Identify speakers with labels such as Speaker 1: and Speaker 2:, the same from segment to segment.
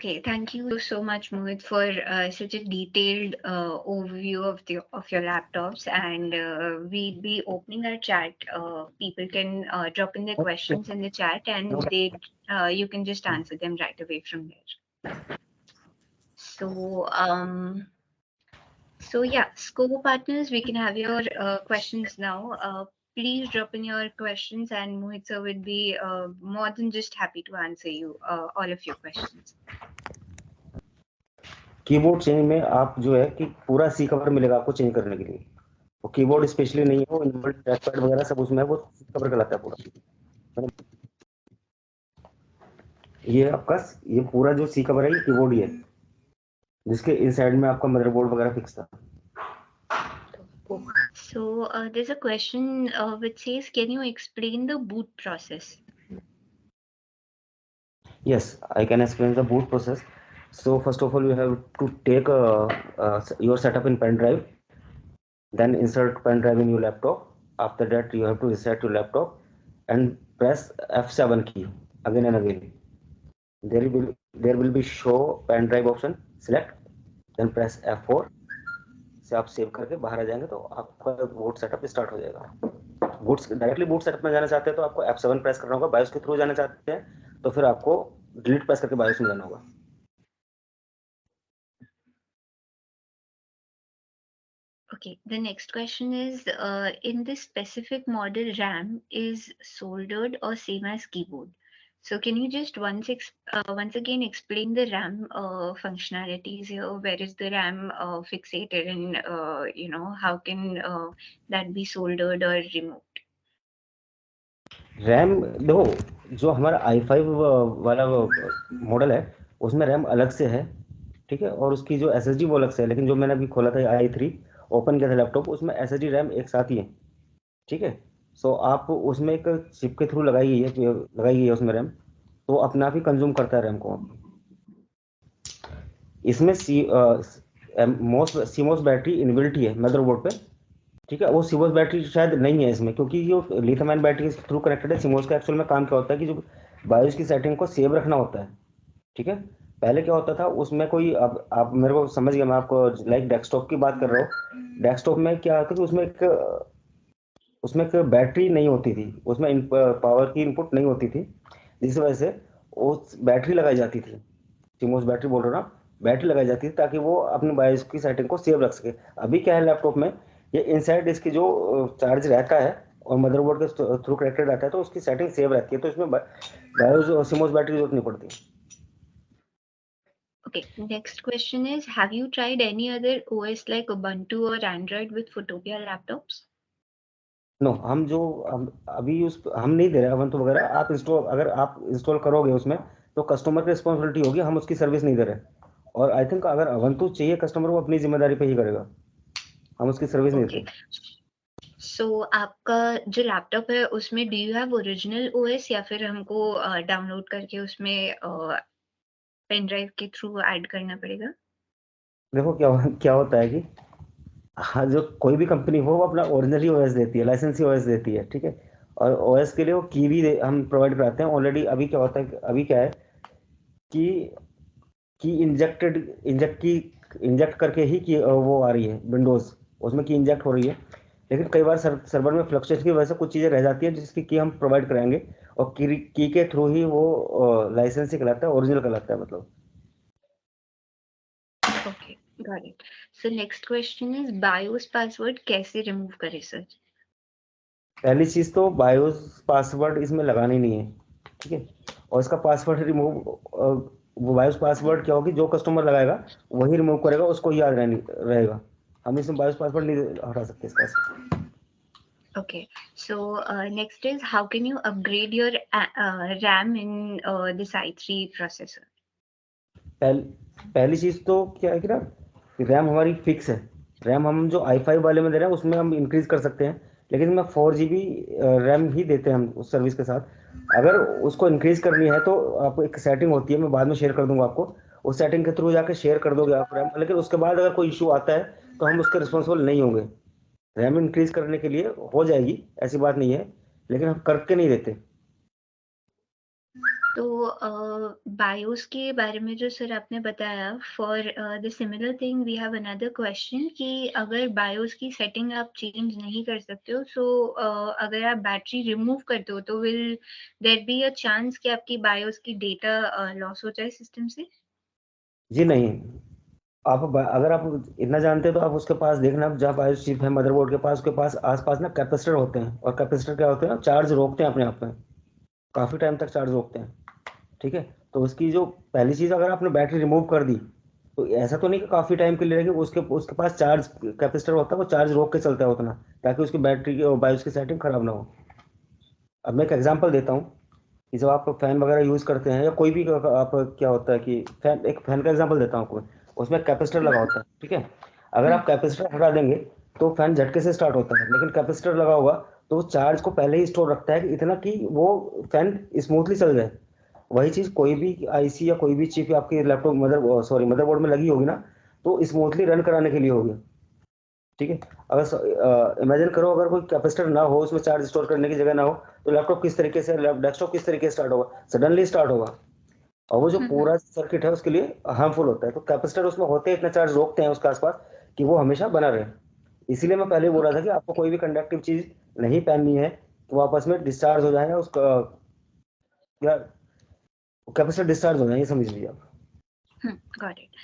Speaker 1: Okay, thank you so much, Mohit, for such a detailed overview of your laptops. And we'll be opening our chat. People can drop in their questions in the chat, and you can just answer them right away from there. So yeah, Scope partners, we can have your questions now. Please drop in your questions, and Mohit sir will be more than just happy to answer you all of your questions.
Speaker 2: Keyboard change में आप जो है कि पूरा सी cover मिलेगा आपको change करने के लिए। वो कीबोर्ड स्पेशली नहीं है, वो इनबिल्ट ट्रैकपैड वगैरह सब उसमें है, वो सी कवर कहलाता है पूरा। ये आपका ये पूरा जो सी कवर है ये कीबोर्ड ही है, जिसके इनसाइड में आपका मदरबोर्ड वगैरह फिक्स था।
Speaker 1: So there's a question which says, can you explain the boot process?
Speaker 2: Yes, I can explain the boot process. So first of all, you have to take your setup in pen drive, then insert pen drive in your laptop. After that, you have to reset your laptop and press F7 key again and again. There will be show pen drive option. Select, then press F4 से आप save करके बाहर आ जाएंगे तो आपका boot setup start हो जाएगा। Boot directly boot setup में जाना चाहते हैं तो आपको F7 प्रेस करना होगा। बायोस के थ्रू जाना चाहते हैं तो फिर आपको डिलीट प्रेस करके बायोस में जाना होगा।
Speaker 1: Okay, the next question is, in this specific model, RAM is soldered or same as keyboard. So can you just once again explain the RAM functionalities here? Where is the RAM fixated, and how can that be soldered or removed?
Speaker 2: RAM देखो, जो हमारा i5 वाला model है उसमें RAM अलग से है, ठीक है, और उसकी जो SSD वो अलग से है। लेकिन जो मैंने अभी खोला था i3 ओपन किया था लैपटॉप, उसमें SSD रैम एक साथ ही है, ठीक है। सो आप उसमें एक चिप के थ्रू लगाई गई है उसमें रैम, तो अपना आप ही कंज्यूम करता है रैम को। इसमें सीमोस बैटरी इनबिल्ट ही है मदरबोर्ड पे, ठीक है। वो सीमोस बैटरी शायद नहीं है इसमें, क्योंकि जो लिथियम आयन बैटरी के थ्रू कनेक्टेड है। सीमोस का एक्चुअल में काम क्या होता है कि जो बायोस की सेटिंग को सेव रखना होता है, ठीक है। पहले क्या होता था उसमें कोई, अब आप मेरे को समझ गया, मैं आपको लाइक डेस्कटॉप की बात कर रहा हूँ। डेस्कटॉप में क्या होता है कि उसमें एक बैटरी नहीं होती थी, उसमें पावर की इनपुट नहीं होती थी, जिस वजह से उस बैटरी लगाई जाती थी। सीमोस बैटरी बोल रहा ना, बैटरी लगाई जाती थी ताकि वो अपने बायोस की सेटिंग को सेव रख सके। अभी क्या है लैपटॉप में, ये इनसाइड इसकी जो चार्ज रहता है और मदरबोर्ड के थ्रू कनेक्टेड रहता है, तो उसकी सेटिंग सेव रहती है, तो इसमें बायोस और सीमोस बैटरी की जरूरत नहीं पड़ती।
Speaker 1: Okay, next question is, have you tried any other OS like Ubuntu or Android with Photopia laptops?
Speaker 2: No, अभी हम नहीं दे रहे Ubuntu वगैरह। अगर आप इंस्टॉल करोगे उसमें तो कस्टमर की रिस्पॉन्सिबिलिटी होगी, हम उसकी सर्विस नहीं दे रहे। और आई थिंक अगर Ubuntu चाहिए कस्टमर, वो अपनी जिम्मेदारी पे ही करेगा, हम उसकी सर्विस नहीं देते।
Speaker 1: So आपका जो लैपटॉप है उसमें do you have original OS या फिर हमको डाउनलोड करके उसमें पेन ड्राइव के थ्रू ऐड करना पड़ेगा? देखो
Speaker 2: क्या होता है कि हाँ, जो कोई भी कंपनी हो वो अपना ओरिजिनल ही OS देती है, लाइसेंस OS देती है, ठीक है। और OS के लिए वो की भी हम प्रोवाइड कराते हैं ऑलरेडी। अभी क्या होता है, अभी क्या है कि इंजेक्ट करके ही की वो आ रही है विंडोज, उसमें की इंजेक्ट हो रही है। लेकिन कई बार सर्वर में फ्लक्चुएशन की वजह से कुछ चीज़ें रह जाती है, जिसकी की हम प्रोवाइड कराएंगे, और की के थ्रू ही वो लाइसेंस ही कहलाता है, ओरिजिनल कहलाता है मतलब।
Speaker 1: Okay, got it. So next question is, BIOS password कैसे रिमूव करें सर?
Speaker 2: पहली चीज तो बायोस पासवर्ड इसमें लगाना ही नहीं है, ठीक है। और इसका पासवर्ड रिमूव, वो बायोस पासवर्ड क्या होगी, जो कस्टमर लगाएगा वही रिमूव करेगा, उसको याद रहेगा। हम इसमें बायोस पासवर्ड नहीं हटा सकते इसका।
Speaker 1: Okay, so next is, how can you upgrade your RAM in this i3 processor?
Speaker 2: पहली चीज तो क्या है कि ना, रैम हमारी फिक्स है। रैम हम जो i5 वाले में दे रहे हैं उसमें हम इंक्रीज कर सकते हैं, लेकिन मैं 4 GB रैम ही देते हैं हम उस सर्विस के साथ। अगर उसको इंक्रीज करनी है तो आपको एक सेटिंग होती है, मैं बाद में शेयर कर दूंगा आपको। उस सेटिंग के थ्रू जाकर शेयर कर दोगे आप रैम, लेकिन उसके बाद अगर कोई इशू आता है तो हम उसके रिस्पॉन्सिबल नहीं होंगे। रैम इंक्रीज करने के लिए हो जाएगी, ऐसी बात नहीं है, लेकिन हम करके नहीं देते।
Speaker 1: तो बायोस के बारे में जो सर आपने बताया, for the similar thing we have another question कि अगर बायोस की सेटिंग आप चेंज नहीं कर सकते हो, सो अगर आप बैटरी रिमूव करते हो तो will there be a chance कि आपकी बायोस की डेटा लॉस हो जाए सिस्टम से?
Speaker 2: जी नहीं, अगर आप इतना जानते हैं तो आप उसके पास देखना, जहाँ बायोस चिप है मदरबोर्ड के पास, उसके पास आसपास ना कैपेसिटर होते हैं, और कैपेसिटर क्या होते हैं, चार्ज रोकते हैं अपने आप में, काफ़ी टाइम तक चार्ज रोकते हैं। ठीक है, तो उसकी जो पहली चीज़, अगर आपने बैटरी रिमूव कर दी तो ऐसा तो नहीं कि काफ़ी टाइम के लिए रहेगी, उसके उसके पास चार्ज कैपेसिटर होता है, वो चार्ज रोक के चलता है उतना, ताकि उसकी बैटरी की और बायोस की सेटिंग खराब ना हो। अब मैं एक एग्जांपल देता हूँ कि जब आप फैन वगैरह यूज़ करते हैं, या कोई भी आप, क्या होता है कि एक फैन का एग्जांपल देता हूँ आपको, उसमें कैपेसिटर लगा होता है। ठीक है, अगर आप कैपेसिटर हटा देंगे तो फैन झटके से स्टार्ट होता है, लेकिन कैपेसिटर लगा होगा तो चार्ज को पहले ही स्टोर रखता है कि इतना कि वो फैन स्मूथली चल जाए। वही चीज़ कोई भी आईसी या कोई भी चिप आपके लैपटॉप मदरबोर्ड में लगी होगी ना, तो स्मूथली रन कराने के लिए होगी। ठीक है, अगर इमेजिन करो, अगर कोई कैपेसिटर ना हो, उसमें चार्ज स्टोर करने की जगह ना हो, तो लैपटॉप किस तरीके से, डेस्कटॉप किस तरीके से स्टार्ट होगा, सडनली स्टार्ट होगा, और वो जो पूरा सर्किट है उसके लिए हार्मफुल होता है। तो कैपेसिटर उसमें होते हैं, इतना चार्ज रोकते हैं उसके आसपास कि वो हमेशा बना रहे। इसीलिए मैं पहले बोल रहा था कि आपको कोई भी कंडक्टिव चीज नहीं पहननी है तो वो आपस में डिस्चार्ज हो जाएगा, उसका या कैपेसिटर डिस्चार्ज हो जाए, ये समझ लीजिए आप।
Speaker 1: Got it.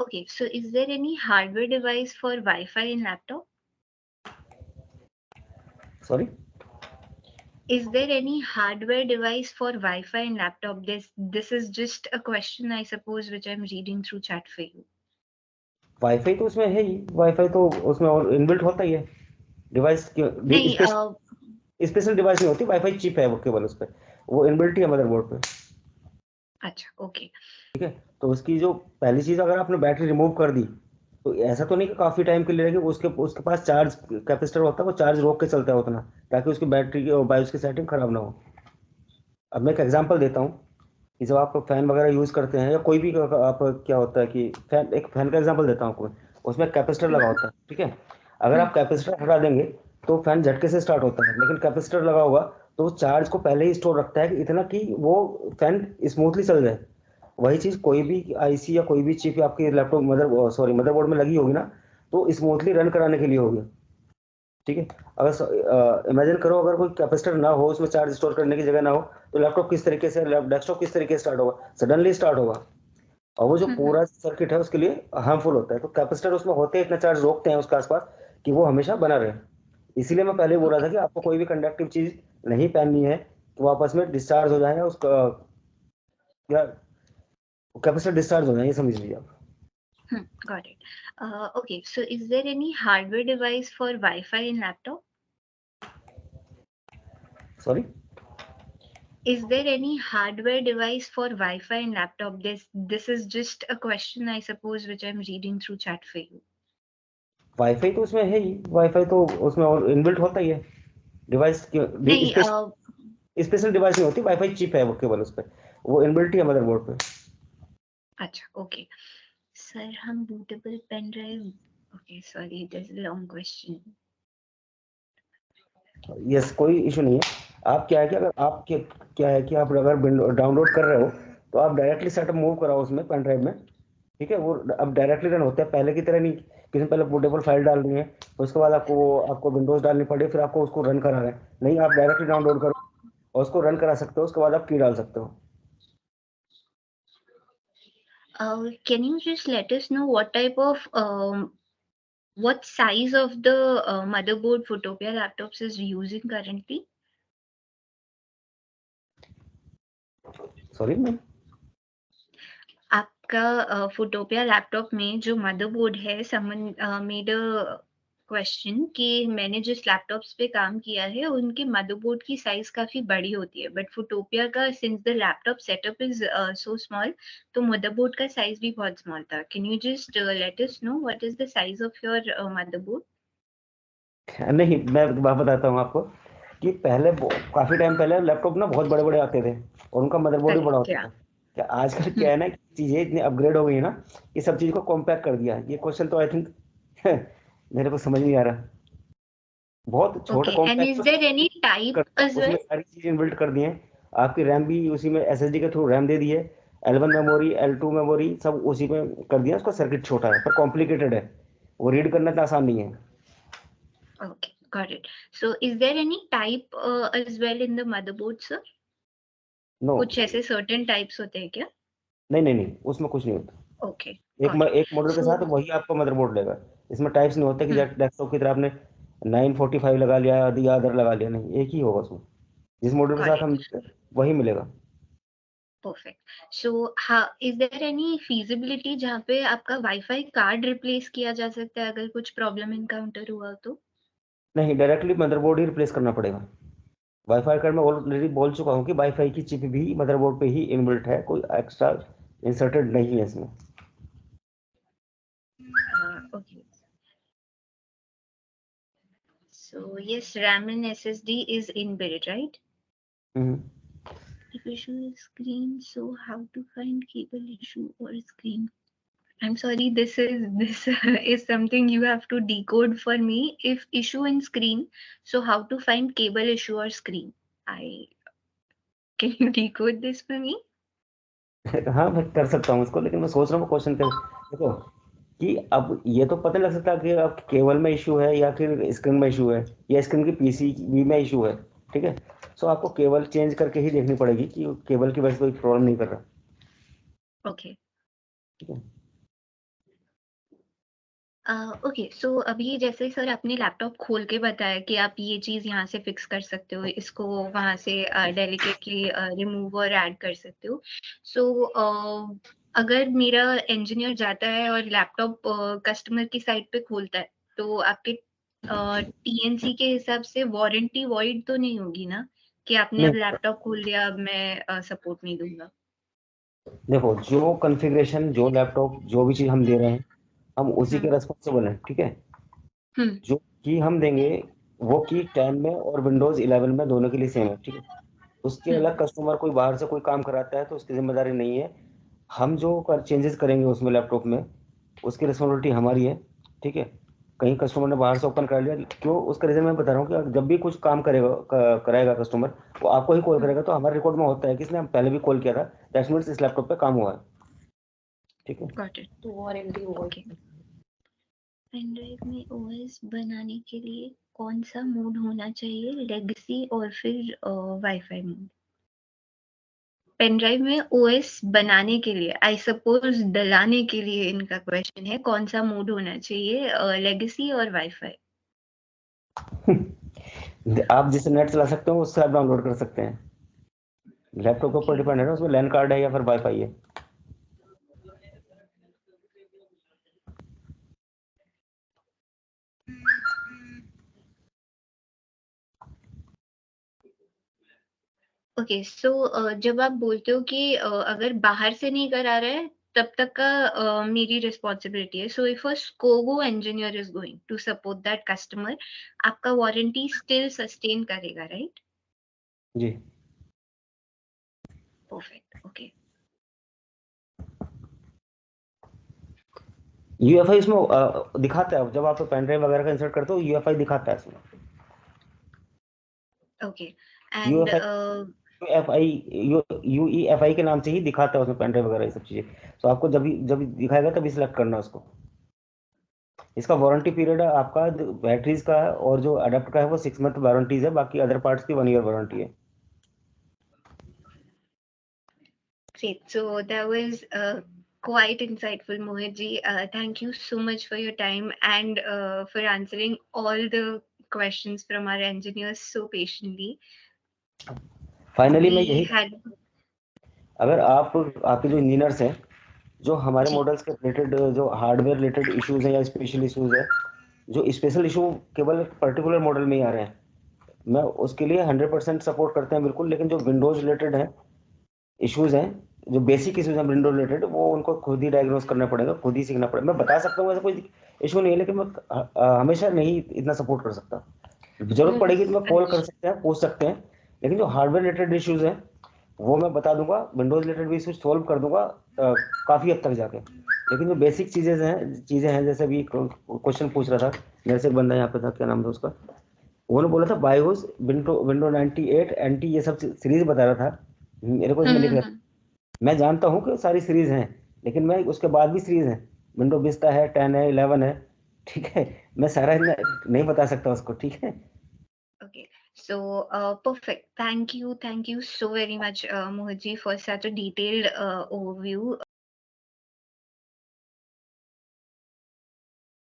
Speaker 1: Okay, so is there any hardware device for Wi-Fi in laptop?
Speaker 2: Sorry,
Speaker 1: Is there any hardware device for Wi-Fi in laptop? This is just a question, I suppose, which I'm reading through chat for you.
Speaker 2: Wifi तो उसमें है ही, wifi तो उसमें और inbuilt होता ही है। Device
Speaker 1: नहीं,
Speaker 2: special device नहीं होती, वाईफाई चिप है वो, केवल उस पर वो इनबिल्ट ही है मदरबोर्ड पे।
Speaker 1: अच्छा, ओके।
Speaker 2: ठीक है, तो उसकी जो पहली चीज़, अगर आपने बैटरी रिमूव कर दी तो ऐसा तो नहीं कि काफ़ी टाइम के लिए रहेगी, उसके उसके पास चार्ज कैपेसिटर होता है, वो चार्ज रोक के चलता है उतना, ताकि उसकी बैटरी की और बायोस की सेटिंग खराब ना हो। अब मैं एक एग्जांपल देता हूँ कि जब आप फैन वगैरह यूज़ करते हैं, या कोई भी आप, क्या होता है कि एक फैन का एग्जांपल देता हूँ आपको, उसमें कैपेसिटर लगा होता है। ठीक है, अगर आप कैपेसिटर हटा देंगे तो फैन झटके से स्टार्ट होता है, लेकिन कैपेसिटर लगा होगा तो चार्ज को पहले ही स्टोर रखता है कि इतना कि वो फैन स्मूथली चल जाए। वही चीज़ कोई भी आईसी या कोई भी चिप आपके लैपटॉप मदरबोर्ड में लगी होगी ना, तो स्मूथली रन कराने के लिए होगी। ठीक है, अगर इमेजिन करो, अगर कोई कैपेसिटर ना हो, उसमें चार्ज स्टोर करने की जगह ना हो, तो लैपटॉप किस तरीके से, डेस्कटॉप किस तरीके से स्टार्ट होगा, सडनली स्टार्ट होगा, और वो जो पूरा सर्किट है उसके लिए हार्मफुल होता है। तो कैपेसिटर उसमें होते हैं, इतना चार्ज रोकते हैं उसके आसपास कि वो हमेशा बना रहे। इसीलिए मैं पहले बोल रहा था कि आपको कोई भी कंडक्टिव चीज नहीं पहननी है तो वो आपस में डिस्चार्ज हो जाएगा, उसका या कैपेसिटर डिस्चार्ज हो जाए, ये समझ लीजिए आप।
Speaker 1: Got it. Okay, so is there any hardware device for Wi-Fi in laptop?
Speaker 2: Sorry,
Speaker 1: Is there any hardware device for Wi-Fi in laptop? This is just a question, I suppose, which I'm reading through chat for you.
Speaker 2: Wifi तो उसमें है ही, wifi तो उसमें और inbuilt होता ही है। Device
Speaker 1: नहीं,
Speaker 2: special device नहीं होती, वाईफाई चिप है वो, केवल उस पर वो इनबिल्ट ही है मदरबोर्ड पे।
Speaker 1: अच्छा, ओके। सर, हम bootable pen drive, okay sorry, this is long question.
Speaker 2: Yes, कोई इशू नहीं है। आप क्या है कि अगर आप क्या है कि आप अगर डाउनलोड कर रहे हो तो आप डायरेक्टली सेटअप मूव कराओ उसमें पेन ड्राइव में। ठीक है, वो अब डायरेक्टली रन होता है, पहले की तरह नहीं किसी पहले पोर्टेबल फाइल डालनी है, उसके बाद आपको विंडोज डालनी पड़े, फिर आपको उसको रन करा रहे हैं। नहीं, आप डायरेक्टली डाउनलोड करो और उसको रन करा सकते हो, उसके बाद आप की डाल सकते हो।
Speaker 1: Can you just let us know what type of what size of the motherboard Photopia laptops is using currently?
Speaker 2: Sorry ma'am,
Speaker 1: आपका फोटोपिया लैपटॉप में जो मदरबोर्ड है, समवन मेड अ क्वेश्चन कि मैंने जिस लैपटॉप्स पे काम किया है उनके मदरबोर्ड की साइज काफी बड़ी होती है, बट फोटोपिया का since the laptop setup is so small, तो मदरबोर्ड का साइज भी बहुत स्मॉल था। Can you just let us know what is the size of your motherboard?
Speaker 2: नहीं, मैं बताता हूँ आपको कि पहले काफी टाइम पहले लैपटॉप ना बहुत बड़े बड़े आते थे और उनका मदरबोर्ड भी बड़ा
Speaker 1: करेक्ट,
Speaker 2: होता
Speaker 1: या।
Speaker 2: था। क्या आजकल क्या है ना कि चीजें इतनी अपग्रेड हो गई है ना, कि सब चीज को कॉम्पैक्ट कर दिया है। ये क्वेश्चन तो आई थिंक मेरे को समझ नहीं आ रहा। बहुत छोटा
Speaker 1: okay, and
Speaker 2: compact
Speaker 1: is there any
Speaker 2: कर
Speaker 1: टाइप
Speaker 2: दिया,
Speaker 1: एज
Speaker 2: उसमें
Speaker 1: वेल?
Speaker 2: सारी चीजें इनबिल्ट कर दी हैं, आपकी रैम भी उसी में SSD के थ्रू रैम दे दी है, L1 मेमोरी, L2 मेमोरी सब उसी में कर दिया, उसका सर्किट छोटा है पर कॉम्प्लिकेटेड है, वो रीड करना इतना आसान नहीं है।
Speaker 1: Okay, got it. So is there any type as well in the motherboard, sir?
Speaker 2: No,
Speaker 1: कुछ ऐसे certain types होते हैं क्या?
Speaker 2: नहीं, उसमें कुछ नहीं होता।
Speaker 1: Okay, got it.
Speaker 2: एक मॉडल के
Speaker 1: So,
Speaker 2: साथ वही आपका मदरबोर्ड लेगा, इसमें टाइप्स नहीं होते कि
Speaker 1: hmm,
Speaker 2: डेस्कटॉप की तरह आपने 945 लगा लिया या अदर लगा लिया, नहीं, एक ही होगा उसमें, जिस मॉडल के
Speaker 1: got
Speaker 2: साथ
Speaker 1: it.
Speaker 2: हम वही मिलेगा।
Speaker 1: Perfect. So, how is there any feasibility जहाँ पे आपका Wi-Fi कार्ड रिप्लेस किया जा सकता है अगर कुछ प्रॉब्लम इनकाउंटर हुआ तो?
Speaker 2: नहीं, डायरेक्टली मदरबोर्ड ही रिप्लेस करना पड़ेगा। वाईफाई कार्ड में ऑलरेडी बोल चुका हूँ कि वाईफाई की चिप भी मदरबोर्ड पे ही इनबिल्ट है, कोई एक्स्ट्रा इंसर्टेड नहीं है इसमें।
Speaker 1: Okay. So yes, RAM and SSD is inbuilt, right? If issue is screen, so how to find cable issue or screen? I'm sorry, this is something you have to decode for me. If issue in screen, so how to find cable issue or screen? Can you decode this for me?
Speaker 2: हाँ, मैं कर सकता हूँ इसको, लेकिन मैं सोच रहा हूँ क्वेश्चन कर, देखो कि अब ये तो पता नहीं लग सकता कि अब केबल में इशू है या फिर स्क्रीन में इशू है या स्क्रीन की पीसीबी में इशू है, ठीक है। सो आपको केबल चेंज करके ही देखनी पड़ेगी कि केबल की वजह से कोई प्रॉब्लम नहीं कर रहा,
Speaker 1: Okay.
Speaker 2: ठीक है।
Speaker 1: ओके, सो अभी जैसे सर आपने लैपटॉप खोल के बताया कि आप ये चीज़ यहाँ से फिक्स कर सकते हो, इसको वहाँ से डेलिकेटली रिमूव और ऐड कर सकते हो। सो अगर मेरा इंजीनियर जाता है और लैपटॉप कस्टमर की साइट पे खोलता है, तो आपके टीएनसी के हिसाब से वारंटी वॉइड तो नहीं होगी ना कि आपने अब
Speaker 2: नहीं,
Speaker 1: लैपटॉप खोल लिया, अब मैं सपोर्ट नहीं दूंगा?
Speaker 2: देखो जो कॉन्फ़िगरेशन, जो लैपटॉप, जो भी चीज़ हम दे रहे हैं, हम उसी के
Speaker 1: हम्म
Speaker 2: रेस्पॉन्सिबल हैं, ठीक है।
Speaker 1: हम्म
Speaker 2: जो की हम देंगे वो की 10 में और विंडोज 11 में दोनों के लिए सेम है, ठीक है। उसके
Speaker 1: हम्म
Speaker 2: अलग कस्टमर कोई बाहर से कोई काम कराता है तो उसकी जिम्मेदारी नहीं है। हम जो चेंजेस करेंगे उसमें लैपटॉप में, उसकी रिस्पॉन्सिबिलिटी हमारी है, ठीक है। कहीं कस्टमर ने बाहर से ओपन कर लिया, क्यों, उसका रीजन मैं बता रहा हूँ कि जब भी कुछ काम कराएगा कस्टमर, वो आपको ही कॉल
Speaker 1: हम्म
Speaker 2: करेगा, तो हमारे रिकॉर्ड में होता है कि इसने हम पहले भी कॉल किया था, दैट मीन्स इस लैपटॉप पे काम हुआ है, ठीक है।
Speaker 1: Got it.
Speaker 3: तो वारंटी होगा।
Speaker 1: ओके। पेन ड्राइव में ओएस बनाने के लिए कौन सा मोड होना चाहिए, लेगेसी और फिर वाईफाई मोड? पेन ड्राइव में ओएस बनाने के लिए, आई सपोज डलाने के लिए इनका क्वेश्चन है, कौन सा मोड होना चाहिए, लेगेसी और वाईफाई?
Speaker 2: आप जिससे नेट चला सकते हो उससे आप डाउनलोड कर सकते हैं, लैपटॉप के ऊपर
Speaker 1: ओके।
Speaker 2: डिपेंड है ना, उसमें लैन कार्ड है या फिर वाईफाई है।
Speaker 1: ओके, सो जब आप बोलते हो कि अगर बाहर से नहीं करा रहा है तब तक का मेरी रिस्पॉन्सिबिलिटी है, so if a Scogo engineer is going to support that customer, आपका वारंटी स्टिल सस्टेन करेगा, राइट?
Speaker 2: जी,
Speaker 1: परफेक्ट, ओके।
Speaker 2: यूएफआई इसमें दिखाता है, जब आप पेन ड्राइव वगैरह का इंसर्ट करते हो यूएफआई दिखाता है इसमें।
Speaker 1: Okay and
Speaker 2: UFI UFI UEFI के नाम से ही दिखाता है उसमें पेन ड्राइव वगैरह ये सब चीजें। तो आपको जब दिखाएगा तभी सिलेक्ट करना है उसको। इसका वारंटी पीरियड है आपका बैटरीज का है, और जो अडेप्ट का है वो 6 मंथ वारंटीज है, बाकी अदर पार्ट्स की 1 ईयर वारंटी है।
Speaker 1: great. So that was quite insightful, Mohit ji. Thank you so much for your time and for answering all the questions from our engineers so patiently.
Speaker 2: Finally मैं
Speaker 1: We
Speaker 2: यही,
Speaker 1: had
Speaker 2: अगर आपके जो engineers हैं, जो हमारे
Speaker 1: जी
Speaker 2: models के related जो हार्डवेयर रिलेटेड इश्यूज हैं या स्पेशल इश्यूज है, जो स्पेशल इशू केवल पर्टिकुलर मॉडल में ही आ रहे हैं, मैं उसके लिए 100% सपोर्ट करते हैं बिल्कुल। लेकिन जो विंडोज रिलेटेड है इश्यूज हैं, जो बेसिक इश्यूज हैं विंडोज रिलेटेड, वो उनको खुद ही डायग्नोस करना पड़ेगा, खुद ही सीखना पड़ेगा। मैं बता सकता हूँ ऐसा कोई इशू नहीं है, लेकिन मैं हमेशा नहीं इतना सपोर्ट कर सकता। जरूरत पड़ेगी तो मैं कॉल कर सकते हैं, पूछ सकते हैं, लेकिन जो हार्डवेयर रिलेटेड इश्यूज हैं वो मैं बता दूंगा, विंडोज रिलेटेड भी इश्यूज सॉल्व कर दूंगा काफी हद तक जाके। लेकिन जो बेसिक चीजें हैं जैसे भी क्वेश्चन पूछ रहा था मेरे से, एक बंदा यहाँ पे था, क्या नाम था उसका, उन्होंने बोला था बायोस, विंडो 98 एंटी, ये सब सीरीज बता रहा था मेरे को, इसमें लिख रहा। मैं जानता हूँ कि सारी सीरीज हैं, लेकिन मैं उसके बाद भी सीरीज हैं, विंडो विस्टा है, 10 है, 11 है, ठीक है, मैं सारा नहीं बता सकता उसको, ठीक है।
Speaker 1: Okay, so perfect. Thank you so very much, Mohit ji, for such a detailed overview.